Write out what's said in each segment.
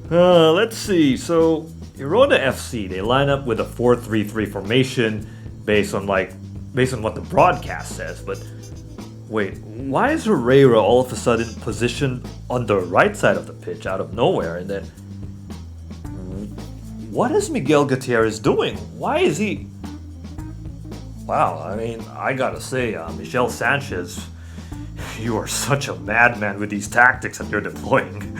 Let's see. So, Girona FC, they line up with a 4-3-3 formation based on based on what the broadcast says. But wait, why is Herrera all of a sudden positioned on the right side of the pitch out of nowhere? And then, what is Miguel Gutierrez doing? Why is he? Wow, I mean, I gotta say, Michel Sanchez, you are such a madman with these tactics that you're deploying.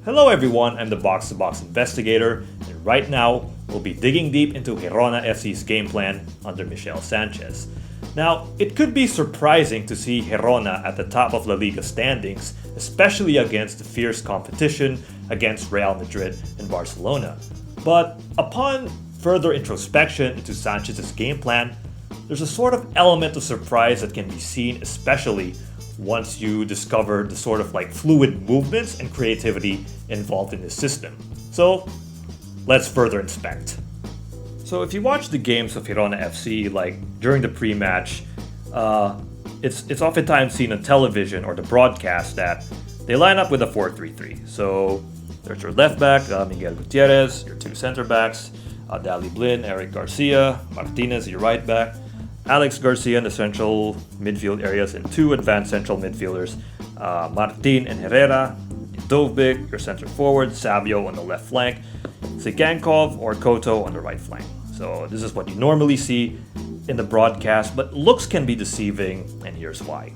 Hello everyone, I'm the Box to Box Investigator, and right now we'll be digging deep into Girona FC's game plan under Michel Sanchez. Now, it could be surprising to see Girona at the top of La Liga standings, especially against the fierce competition against Real Madrid and Barcelona. But upon further introspection into Sanchez's game plan, there's a sort of element of surprise that can be seen, especially once you discover the sort of fluid movements and creativity involved in this system. So, let's further inspect. So if you watch the games of Girona FC, during the pre-match, it's oftentimes seen on television or the broadcast that they line up with a 4-3-3. So there's your left back, Miguel Gutierrez, your two center backs, Dali Blin, Eric Garcia, Martinez, your right back, Alex Garcia in the central midfield areas, and two advanced central midfielders, Martin and Herrera, Dovbik, your center forward, Savio on the left flank, Sikankov or Koto on the right flank. So this is what you normally see in the broadcast, but looks can be deceiving, and here's why.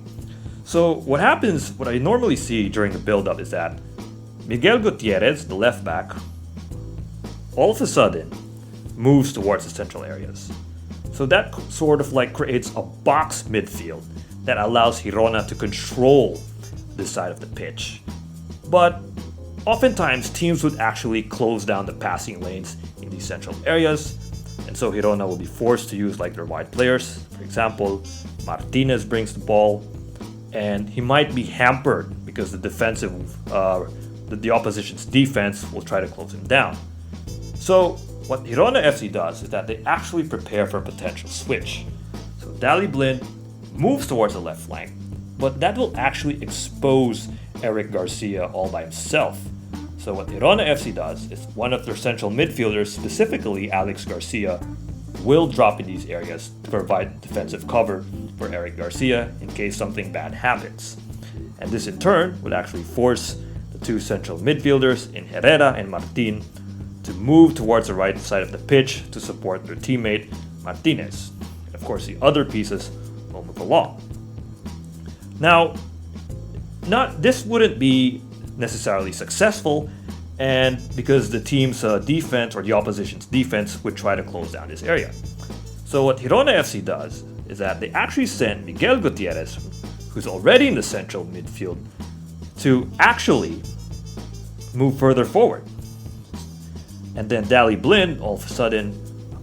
So what I normally see during the build-up is that Miguel Gutierrez, the left back, all of a sudden moves towards the central areas. So that sort of creates a box midfield that allows Girona to control this side of the pitch. But oftentimes teams would actually close down the passing lanes in these central areas, and so Girona will be forced to use their wide players. For example, Martinez brings the ball, and he might be hampered because the opposition's defense will try to close him down. So what Girona FC does is that they actually prepare for a potential switch. So Dali Blin moves towards the left flank, but that will actually expose Eric Garcia all by himself. So what Girona FC does is one of their central midfielders, specifically Alex Garcia, will drop in these areas to provide defensive cover for Eric Garcia in case something bad happens. And this in turn would actually force the two central midfielders in Herrera and Martin to move towards the right side of the pitch to support their teammate Martinez. And of course the other pieces will move along. Now, this wouldn't be necessarily successful, and because the team's defense or the opposition's defense would try to close down this area. So what Girona FC does is that they actually send Miguel Gutierrez, who's already in the central midfield, to actually move further forward. And then Dali Blin all of a sudden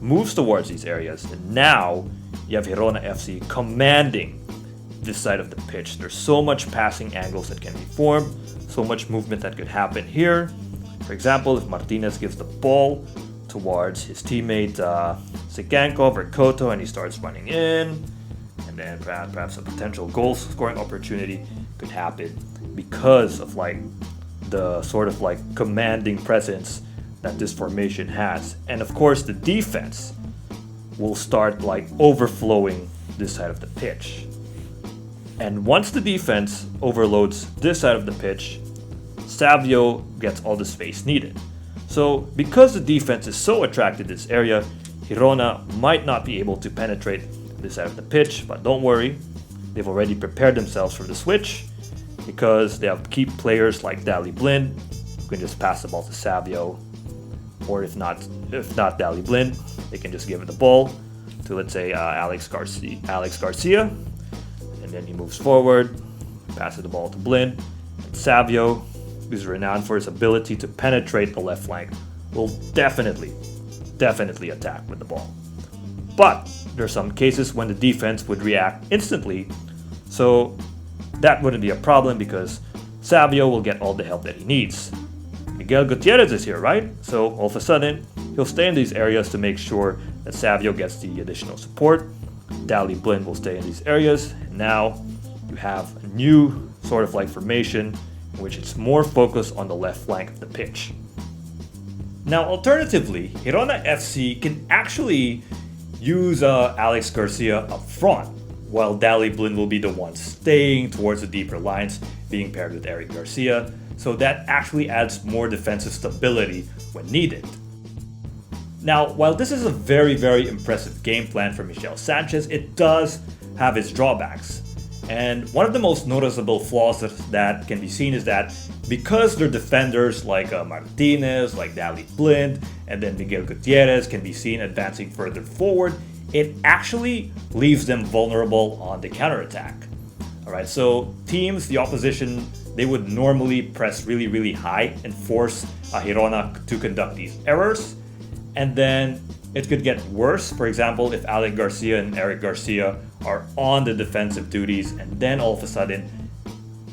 moves towards these areas, and now you have Girona FC commanding this side of the pitch. There's so much passing angles that can be formed, so much movement that could happen here. For example, if Martinez gives the ball towards his teammate Sikankov or Koto and he starts running in, and then perhaps a potential goal scoring opportunity could happen because of the sort of commanding presence that this formation has. And of course the defense will start overflowing this side of the pitch. And once the defense overloads this side of the pitch, Savio gets all the space needed. So because the defense is so attracted to this area, Girona might not be able to penetrate this side of the pitch, but don't worry, they've already prepared themselves for the switch because they have key players like Dali Blin who can just pass the ball to Savio, or if not Dali Blin, they can just give it the ball to, let's say, Alex Garcia, and then he moves forward, passes the ball to Blin, and Savio, who's renowned for his ability to penetrate the left flank, will definitely attack with the ball. But there are some cases when the defense would react instantly, so that wouldn't be a problem because Savio will get all the help that he needs. Miguel Gutierrez is here, right? So all of a sudden, he'll stay in these areas to make sure that Savio gets the additional support. Dali Blin will stay in these areas. Now, you have a new sort of like formation in which it's more focused on the left flank of the pitch. Now, alternatively, Girona FC can actually use Alex Garcia up front, while Daley Blind will be the one staying towards the deeper lines, being paired with Eric Garcia, so that actually adds more defensive stability when needed. Now, while this is a very, very impressive game plan for Michel Sanchez, it does have its drawbacks. And one of the most noticeable flaws that can be seen is that because their defenders like Martinez, like Daley Blind, and then Miguel Gutierrez can be seen advancing further forward, it actually leaves them vulnerable on the counterattack. Alright, so teams, the opposition, they would normally press really, really high and force Girona to conduct these errors. And then it could get worse. For example, if Alex Garcia and Eric Garcia are on the defensive duties and then all of a sudden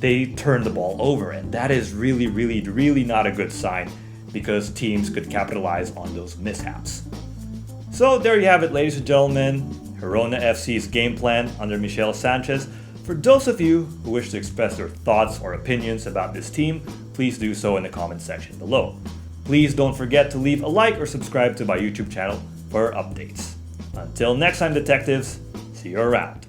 they turn the ball over. And that is really, really, really not a good sign because teams could capitalize on those mishaps. So there you have it, ladies and gentlemen. Girona FC's game plan under Michel Sanchez. For those of you who wish to express their thoughts or opinions about this team, please do so in the comment section below. Please don't forget to leave a like or subscribe to my YouTube channel for updates. Until next time, detectives, see you around.